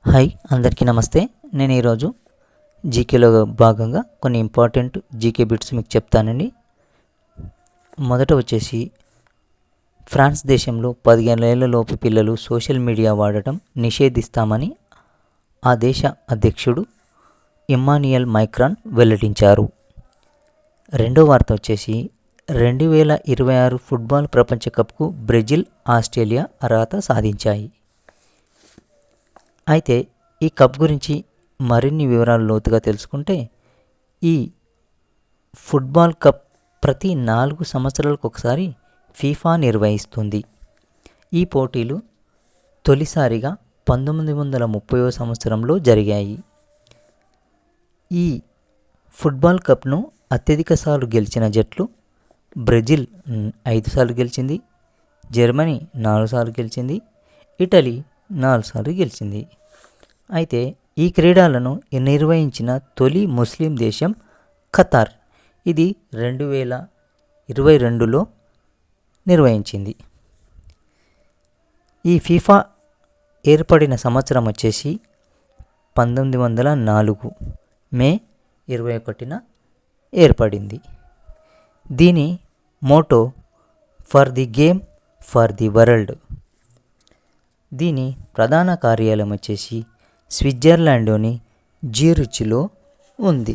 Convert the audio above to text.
Hi అందరికీ నమస్తే. నేను ఈరోజు జీకేలో భాగంగా కొన్ని ఇంపార్టెంట్ జీకే బిట్స్ మీకు చెప్తానండి. మొదట వచ్చేసి ఫ్రాన్స్ దేశంలో 15 ఏళ్ల లోపు పిల్లలు సోషల్ మీడియా వాడటం నిషేధిస్తామని ఆ దేశ అధ్యక్షుడు ఇమ్మాన్యుయల్ మైక్రాన్ వెల్లడించారు. రెండో వార్త వచ్చేసి 2026 ఫుట్బాల్ ప్రపంచ కప్కు బ్రెజిల్, ఆస్ట్రేలియా అర్హత సాధించాయి. అయితే ఈ కప్ గురించి మరిన్ని వివరాలు లోతుగా తెలుసుకుంటే, ఈ ఫుట్బాల్ కప్ ప్రతి 4 సంవత్సరాలకు ఒకసారి ఫీఫా నిర్వహిస్తుంది. ఈ పోటీలు తొలిసారిగా 1930వ సంవత్సరంలో జరిగాయి. ఈ ఫుట్బాల్ కప్ను అత్యధిక సార్లు గెలిచిన జట్లు బ్రెజిల్ 5 సార్లు గెలిచింది, జర్మనీ 4 సార్లు గెలిచింది, ఇటలీ 4 సార్లు గెలిచింది. అయితే ఈ క్రీడలను నిర్వహించిన తొలి ముస్లిం దేశం ఖతార్. ఇది 2022లో నిర్వహించింది. ఈ ఫీఫా ఏర్పడిన సంవత్సరం వచ్చేసి 1904 మే 21న ఏర్పడింది. దీని Moto for the game for the world. దీని ప్రధాన కార్యాలయం వచ్చేసి స్విట్జర్లాండ్లోని జ్యూరిచ్లో ఉంది.